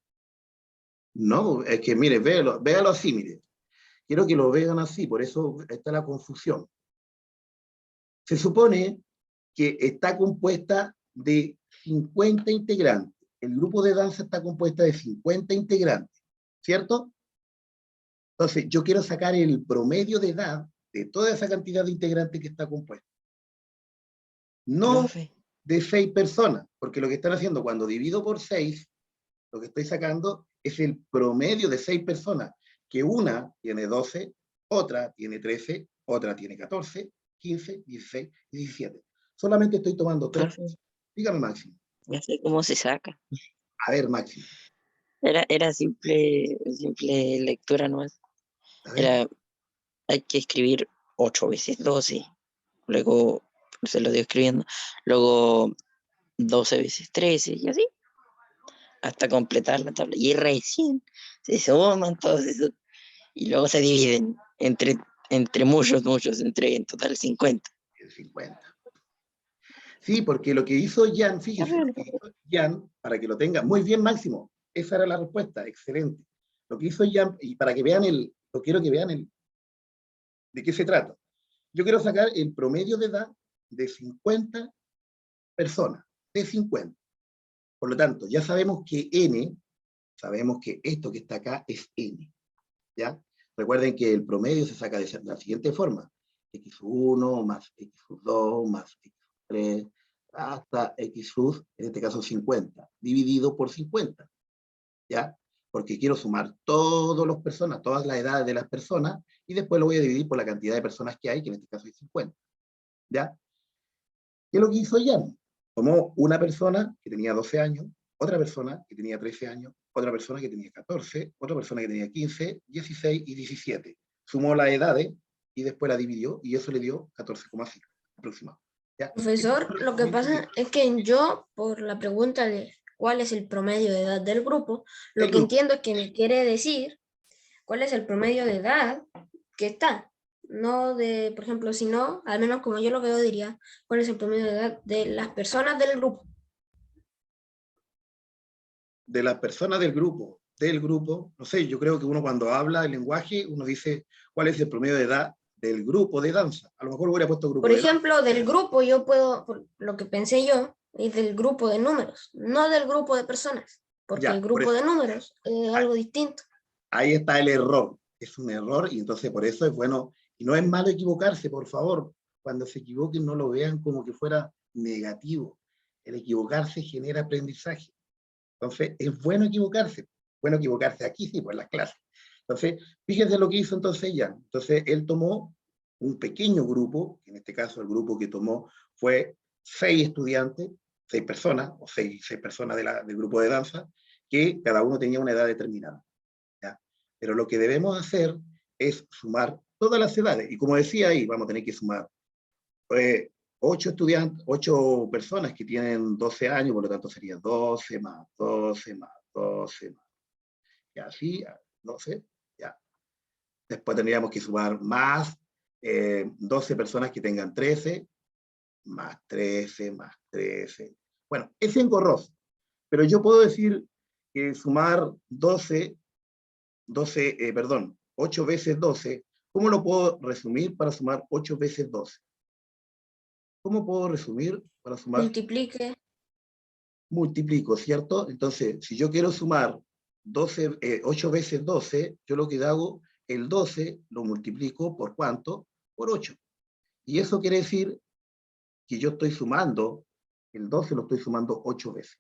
No, es que mire, véalo así, mire. Quiero que lo vean así, por eso está la confusión. Se supone que está compuesta de 50 integrantes. El grupo de danza está compuesta de 50 integrantes, ¿cierto? Entonces, yo quiero sacar el promedio de edad de toda esa cantidad de integrantes que está compuesta. No Profe. de 6 personas, porque lo que están haciendo cuando divido por 6, lo que estoy sacando es el promedio de 6 personas, que una tiene 12, otra tiene 13, otra tiene 14, 15, 16 y 17. Solamente estoy tomando 3. Profe. Dígame, Máximo. Ya sé cómo se saca. A ver, Máximo, Era simple lectura nomás. a ver. Era, hay que escribir 8 veces 12. Luego se lo dio escribiendo. Luego 12 veces 13 y así. Hasta completar la tabla. Y recién se suman todos esos. Y luego se dividen entre muchos, entre en total 50. El 50. Sí, porque lo que hizo Jan, Ah, fíjese, lo bueno. que hizo Jan, para que lo tenga, muy bien, Máximo, esa era la respuesta, excelente. Lo que hizo Jan, y para que vean lo quiero que vean de qué se trata. Yo quiero sacar el promedio de edad de 50 personas, de 50. Por lo tanto, ya sabemos que N, sabemos que esto que está acá es N, ¿ya? Recuerden que el promedio se saca de la siguiente forma: x1 más x2 más x3 hasta x sub, en este caso 50, dividido por 50, ¿ya? Porque quiero sumar todas las personas, todas las edades de las personas, y después lo voy a dividir por la cantidad de personas que hay, que en este caso es 50, ¿ya? ¿Qué es lo que hizo Jan? Tomó una persona que tenía 12 años, otra persona que tenía 13 años, otra persona que tenía 14, otra persona que tenía 15, 16 y 17. Sumó las edades y después la dividió y eso le dio 14,5 aproximado. ¿Ya? Profesor, lo que pasa es que yo, por la pregunta de cuál es el promedio de edad del grupo, lo El que grupo. entiendo es que me quiere decir cuál es el promedio de edad que está. No de, por ejemplo, si no, al menos como yo lo veo, diría cuál es el promedio de edad de las personas del grupo. De las personas del grupo, no sé, yo creo que uno cuando habla el lenguaje, uno dice cuál es el promedio de edad del grupo de danza. A lo mejor hubiera puesto Por grupo de danza. ejemplo, del grupo yo puedo, por lo que pensé yo, es del grupo de números, no del grupo de personas, porque el Ya, por grupo eso. de números es algo distinto. Ahí está el error. Es un error y entonces por eso es bueno, y no es malo equivocarse, por favor. Cuando se equivoquen no lo vean como que fuera negativo. El equivocarse genera aprendizaje. Entonces es bueno equivocarse aquí sí, pues en las clases. Entonces, fíjense lo que hizo entonces ya. Entonces él tomó un pequeño grupo, en este caso el grupo que tomó fue 6 estudiantes, 6 personas, o 6 personas del grupo de danza, que cada uno tenía una edad determinada. ¿Ya? Pero lo que debemos hacer es sumar todas las edades. Y como decía ahí, vamos a tener que sumar 8 estudiantes, 8 personas que tienen 12 años, por lo tanto sería 12 más 12 más 12 más. Y así, 12, ya. Después tendríamos que sumar más 12 personas que tengan 13, más 13, más 13. Bueno, es engorroso, pero yo puedo decir que sumar 8 veces 12, ¿cómo lo puedo resumir para sumar 8 veces 12? ¿Cómo puedo resumir para sumar? Multiplique. Multiplico, ¿cierto? Entonces, si yo quiero sumar 8 veces 12, yo lo que hago, el 12 lo multiplico por ¿cuánto? Por 8. Y eso quiere decir que yo estoy sumando, el 12 lo estoy sumando 8 veces.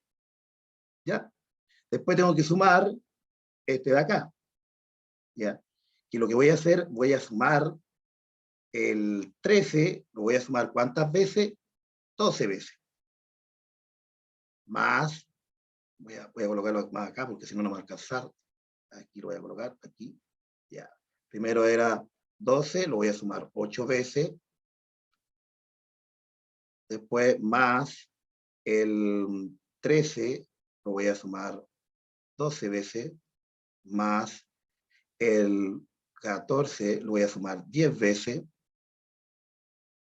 ¿Ya? Después tengo que sumar este de acá. ¿Ya? Y lo que voy a hacer, voy a sumar el 13, lo voy a sumar ¿cuántas veces? 12 veces. Más, voy a colocarlo más acá porque si no, no me va a alcanzar. Aquí lo voy a colocar, aquí. Ya. Primero era 12, lo voy a sumar 8 veces. Después más el 13, lo voy a sumar 12 veces. Más el 14, lo voy a sumar 10 veces.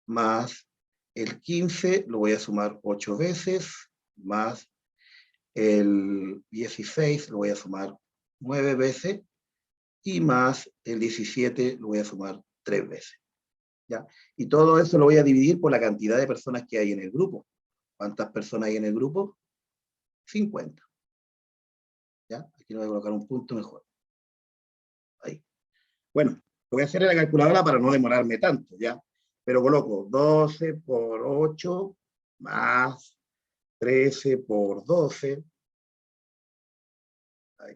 Más el 15, lo voy a sumar 8 veces. Más el 16, lo voy a sumar 9 veces. Y más el 17, lo voy a sumar 3 veces. ¿Ya? Y todo eso lo voy a dividir por la cantidad de personas que hay en el grupo. ¿Cuántas personas hay en el grupo? 50. ¿Ya? Aquí le voy a colocar un punto mejor. Ahí. Bueno, lo voy a hacer en la calculadora para no demorarme tanto, ¿ya? Pero coloco 12 por 8 más 13 por 12. Ahí,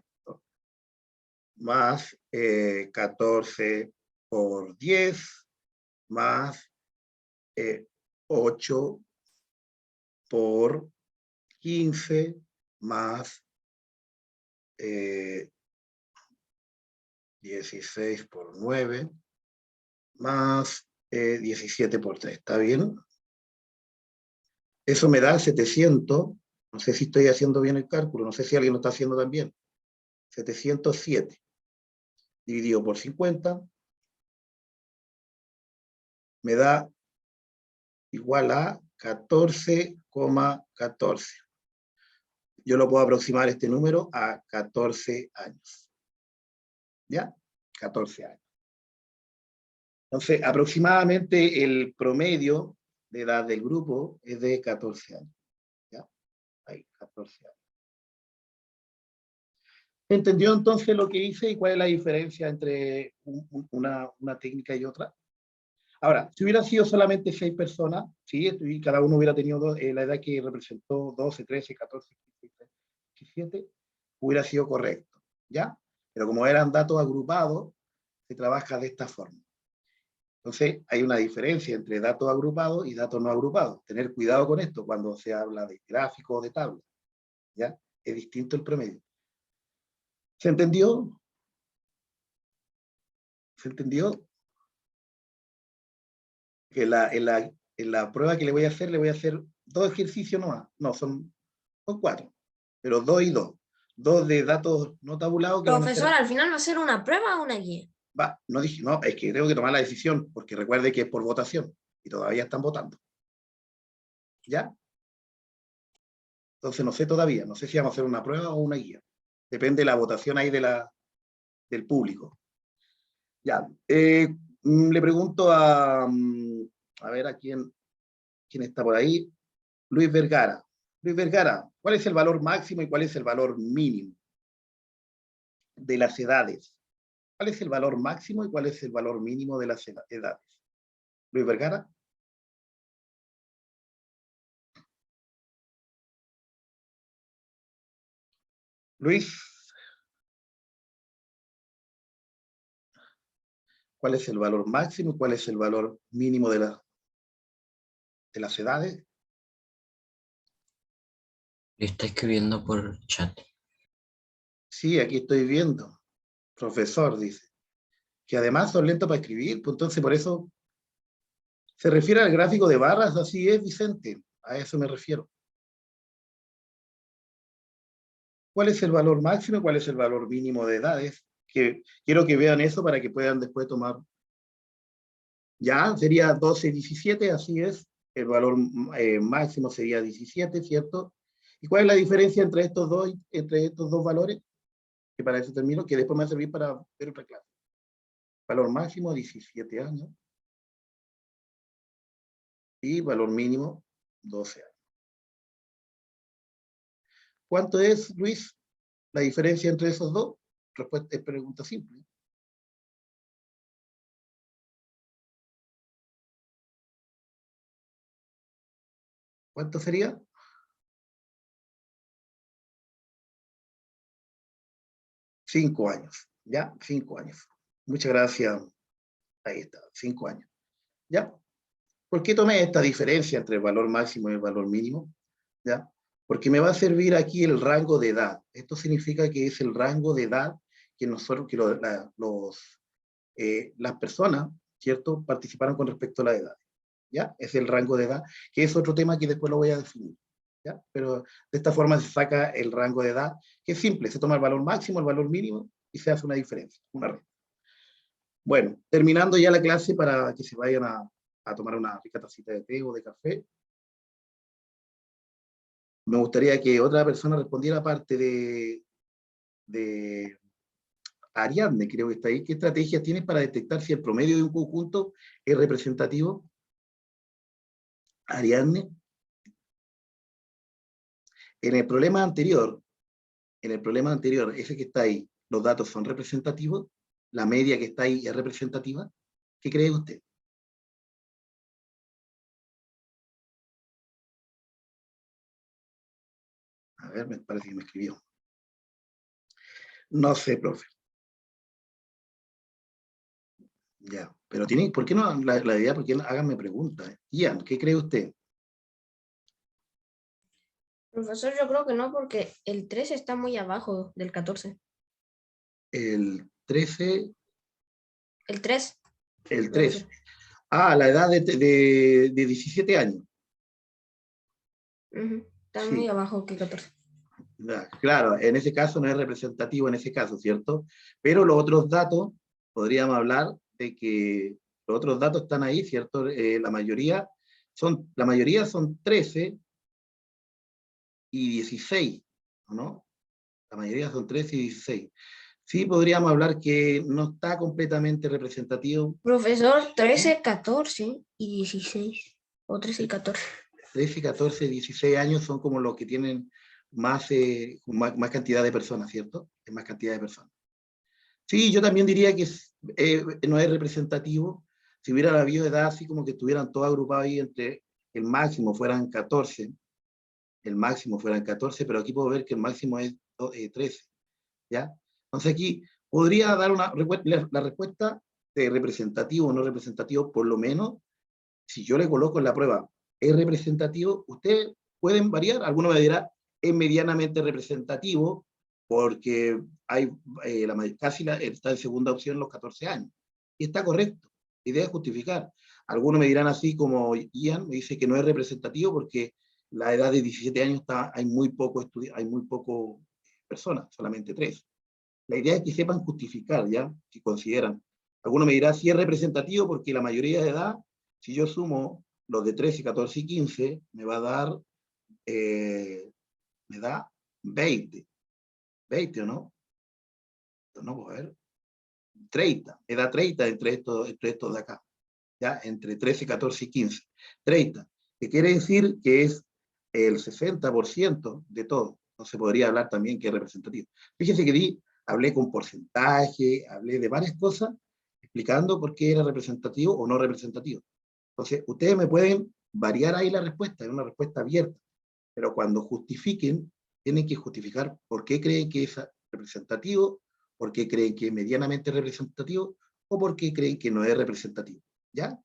más 14 por 10 más 8 por 15 más 16 por 9 más 17 por 3. ¿Está bien? Eso me da 700. No sé si estoy haciendo bien el cálculo. No sé si alguien lo está haciendo también. 707 dividido por 50 me da igual a 14,14. Yo lo puedo aproximar este número a 14 años. ¿Ya? 14 años. Entonces, aproximadamente el promedio de edad del grupo es de 14 años. ¿Ya? Ahí, 14 años. ¿Entendió entonces lo que hice y cuál es la diferencia entre una técnica y otra? Ahora, si hubiera sido solamente 6 personas, ¿sí? Y cada uno hubiera tenido la edad que representó 12, 13, 14, 15, 17, hubiera sido correcto, ¿ya? Pero como eran datos agrupados, se trabaja de esta forma. Entonces, hay una diferencia entre datos agrupados y datos no agrupados. Tener cuidado con esto cuando se habla de gráficos o de tablas, ¿ya? Es distinto el promedio. ¿Se entendió? ¿Se entendió? Que en la prueba que le voy a hacer 2 ejercicios nomás. No, son 4, pero 2 y 2. 2 de datos no tabulados que van a Profesor, ser... ¿al final va a ser una prueba o una guía? Va, no dije, no, es que tengo que tomar la decisión, porque recuerde que es por votación, y todavía están votando. ¿Ya? Entonces no sé todavía, no sé si vamos a hacer una prueba o una guía. Depende de la votación ahí del público. Ya, le pregunto a ver a quién está por ahí. Luis Vergara. Luis Vergara, ¿cuál es el valor máximo y cuál es el valor mínimo de las edades? ¿Cuál es el valor máximo y cuál es el valor mínimo de las edades? Luis Vergara. Luis, ¿cuál es el valor máximo y cuál es el valor mínimo de las edades? Le está escribiendo por chat. Sí, aquí estoy viendo. Profesor, dice. Que además son lentos para escribir, pues entonces por eso se refiere al gráfico de barras, así es, Vicente. A eso me refiero. ¿Cuál es el valor máximo y cuál es el valor mínimo de edades? Que quiero que vean eso para que puedan después tomar. Ya, sería 12, 17, así es. El valor máximo sería 17, ¿cierto? ¿Y cuál es la diferencia entre estos dos valores? Que para eso termino, que después me va a servir para ver otra clase. Valor máximo, 17 años. Y valor mínimo, 12 años. ¿Cuánto es, Luis, la diferencia entre esos dos? Respuesta es pregunta simple. ¿Cuánto sería? 5 años. ¿Ya? 5 años. Muchas gracias. Ahí está, 5 años. ¿Ya? ¿Por qué tomé esta diferencia entre el valor máximo y el valor mínimo? ¿Ya? Porque me va a servir aquí el rango de edad. Esto significa que es el rango de edad que nosotros, que las personas, ¿cierto?, participaron con respecto a la edad. ¿Ya? Es el rango de edad, que es otro tema que después lo voy a definir. ¿Ya? Pero de esta forma se saca el rango de edad, que es simple, se toma el valor máximo, el valor mínimo, y se hace una diferencia, una red. Bueno, terminando ya la clase para que se vayan a tomar una rica tacita de té o de café. Me gustaría que otra persona respondiera aparte de Ariadne, creo que está ahí. ¿Qué estrategias tienes para detectar si el promedio de un conjunto es representativo? Ariadne. En el problema anterior, ese que está ahí, los datos son representativos, la media que está ahí es representativa. ¿Qué cree usted? A ver, me parece que me escribió. No sé, profe. Ya, pero tiene, ¿por qué no la idea? ¿Por qué no? Háganme preguntas? Ian, ¿qué cree usted? Profesor, yo creo que no, porque el 13 está muy abajo del 14. El 13, El 3, el me 3. refiero. Ah, la edad de 17 años. Ujú, está muy Sí, abajo que 14. claro, en ese caso no es representativo en ese caso, ¿cierto? Pero los otros datos, podríamos hablar de que los otros datos están ahí, ¿cierto? La mayoría son 13 y 16, ¿no? La mayoría son 13 y 16. Sí, podríamos hablar que no está completamente representativo. Profesor, 13, 14 y 16. O 13 y 14. 13, 14, 16 años son como los que tienen más cantidad de personas, ¿cierto? Es más cantidad de personas. Sí, yo también diría que no es representativo. Si hubiera habido edad así como que estuvieran todos agrupados ahí entre el máximo fueran 14, el máximo fueran 14, pero aquí puedo ver que el máximo es 13, ¿ya? Entonces aquí podría dar la respuesta de representativo o no representativo, por lo menos, si yo le coloco en la prueba, ¿es representativo? Ustedes pueden variar, alguno me dirá, es medianamente representativo, porque hay está en segunda opción los 14 años. Y está correcto, la idea es justificar. Algunos me dirán así como Ian, me dice que no es representativo porque la edad de 17 años hay muy poco personas, solamente 3. La idea es que sepan justificar, ¿ya? Si consideran. Alguno me dirá si es representativo porque la mayoría de edad, si yo sumo los de 13, 14 y 15, me va a dar, me da 20. 20, ¿o no? No puedo ver. 30. Me da 30 entre estos de acá. ¿Ya? Entre 13, 14 y 15. 30. Que quiere decir que es el 60% de todo. No se podría hablar también que es representativo. Fíjese que hablé con porcentaje, hablé de varias cosas, explicando por qué era representativo o no representativo. Entonces, ustedes me pueden variar ahí la respuesta, es una respuesta abierta, pero cuando justifiquen, tienen que justificar por qué creen que es representativo, por qué creen que es medianamente representativo, o por qué creen que no es representativo. ¿Ya?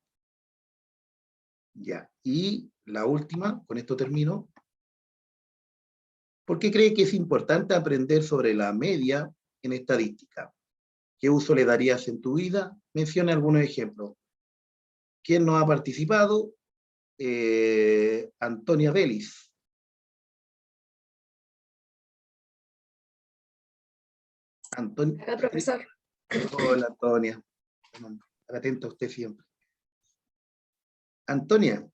Ya. Y la última, con esto termino. ¿Por qué cree que es importante aprender sobre la media en estadística? ¿Qué uso le darías en tu vida? Mencione algunos ejemplos. ¿Quién no ha participado? Antonia Vélez. Acá, profesor. Hola, Antonia. Atento a usted siempre. Antonia,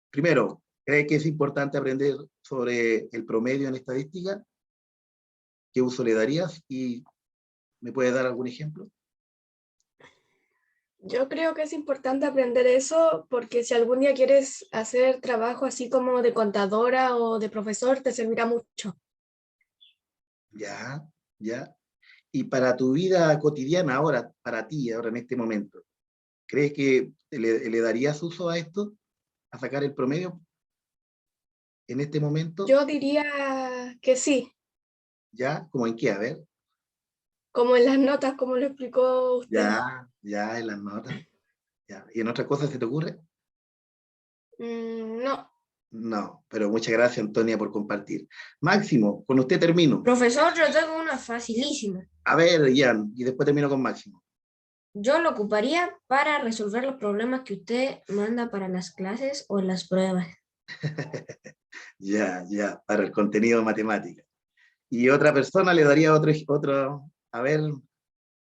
primero, ¿cree que es importante aprender sobre el promedio en estadística? ¿Qué uso le darías? ¿Y me puede dar algún ejemplo? Yo creo que es importante aprender eso porque si algún día quieres hacer trabajo así como de contadora o de profesor, te servirá mucho. Ya, ya. Y para tu vida cotidiana ahora, para ti, ahora en este momento, ¿crees que le darías uso a esto? ¿A sacar el promedio en este momento? Yo diría que sí, ¿Ya? ¿Cómo en qué? A ver. como en las notas, como lo explicó usted. Ya, en las notas. Ya. ¿Y en otras cosas se te ocurre? No, No, pero muchas gracias, Antonia, por compartir. Máximo, con usted termino. Profesor, yo tengo una facilísima. A ver, Ian, y después termino con Máximo. Yo lo ocuparía para resolver los problemas que usted manda para las clases o las pruebas. Ya, para el contenido de matemática. Y otra persona le daría otro, a ver,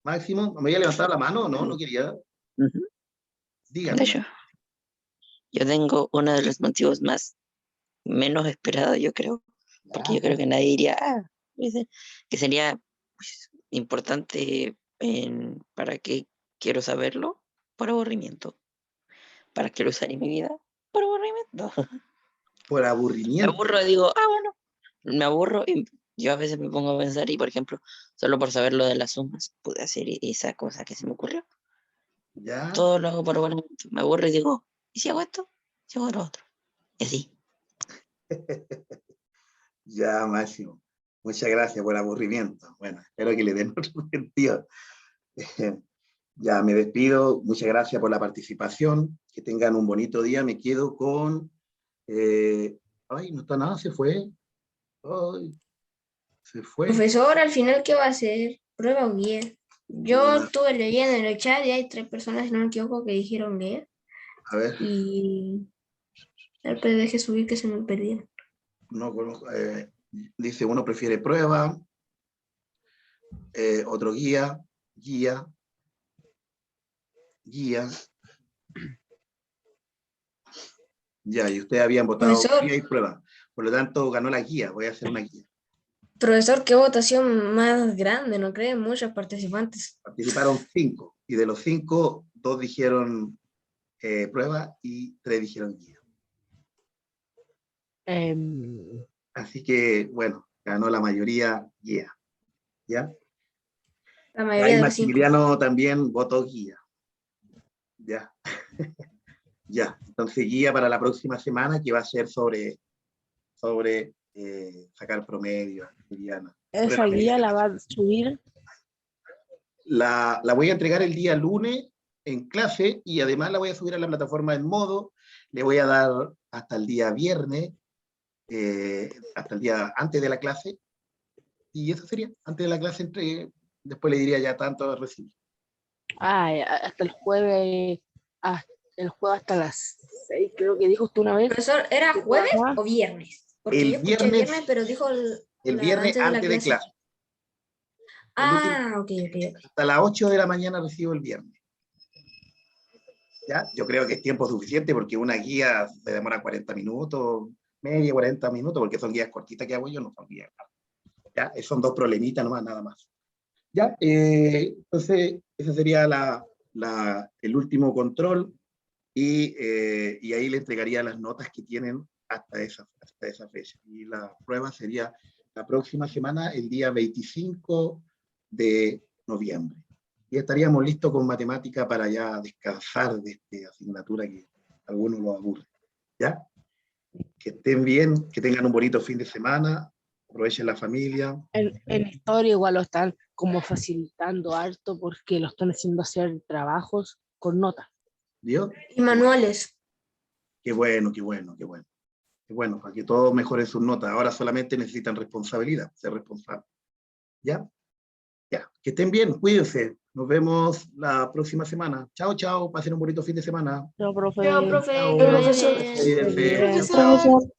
Máximo, ¿me había levantado la mano? No, no quería. Ujú. De Dígame. hecho, yo tengo uno de los motivos menos esperados, yo creo, porque yo creo que nadie diría, dice, que sería pues, importante para qué quiero saberlo, por aburrimiento. ¿Para qué lo usaría en mi vida? Por aburrimiento. Por Me aburrimiento. aburro, digo, bueno, me aburro y yo a veces me pongo a pensar y, por ejemplo, solo por saber lo de las sumas, pude hacer esa cosa que se me ocurrió. Ya, Todo lo hago por aburrimiento. Me aburro y digo, ¿y si hago esto? Si hago lo otro. Y así. ya, Máximo. Muchas gracias por aburrimiento. Bueno, espero que le den otro sentido. Ya me despido. Muchas gracias por la participación. Que tengan un bonito día. Me quedo con Ay, no está nada, se fue. Ay, se fue. Profesor, al final, ¿qué va a hacer? ¿Prueba o guía? Yo Ah. estuve leyendo en el chat y hay 3 personas, si no me equivoco, que dijeron leer. A ver, Y el deje subir que se me perdieron. no conozco. Dice, uno prefiere prueba, otro guía, guía. Ya, y ustedes habían votado Profesor. guía y prueba. Por lo tanto, ganó la guía. Voy a hacer una guía. Profesor, qué votación más grande, ¿no creen? Muchos participantes. Participaron 5, y de los 5, 2 dijeron prueba y 3 dijeron guía. Así que, bueno, ganó la mayoría guía. ¿Ya? La Ahí mayoría de los 5. Maximiliano también votó guía. Ya. Ya. Entonces, guía para la próxima semana, que va a ser sobre sacar promedio. ¿Esa guía la va a subir? La voy a entregar el día lunes en clase, y además la voy a subir a la plataforma en modo. Le voy a dar hasta el día viernes, hasta el día antes de la clase, y eso sería, antes de la clase, después le diría ya tanto recibir. Hasta el jueves, hasta las 6, creo que dijo usted una vez. Profesor, ¿era jueves o viernes? Porque El yo escuché viernes, pero dijo el viernes antes de clase. Ok. Hasta las 8 de la mañana recibo el viernes. ¿Ya? Yo creo que es tiempo suficiente, porque una guía se demora 40 minutos, media, 40 minutos, porque son guías cortitas que hago yo, no son guías. ¿Ya? Son 2 problemitas nomás, nada más. ¿Ya? Entonces, ese sería el último control, y ahí le entregaría las notas que tienen hasta esa fecha. Y la prueba sería la próxima semana, el día 25 de noviembre. Y estaríamos listos con matemática para ya descansar de esta asignatura que a algunos los aburre. ¿Ya? Que estén bien, que tengan un bonito fin de semana, aprovechen la familia. En historia igual lo están como facilitando harto, porque lo están haciendo hacer trabajos con notas. ¿Vio? Y manuales. Qué bueno. Qué bueno, para que todos mejoren sus notas. Ahora solamente necesitan responsabilidad, ser responsables. ¿Ya? Ya. Que estén bien, cuídense. Nos vemos la próxima semana. Chao, chao. Pasen un bonito fin de semana. Chao, profe. Chao, profe. Chao. Que vaya bien. Cuídense. Bien. Chao, chao. Profesor.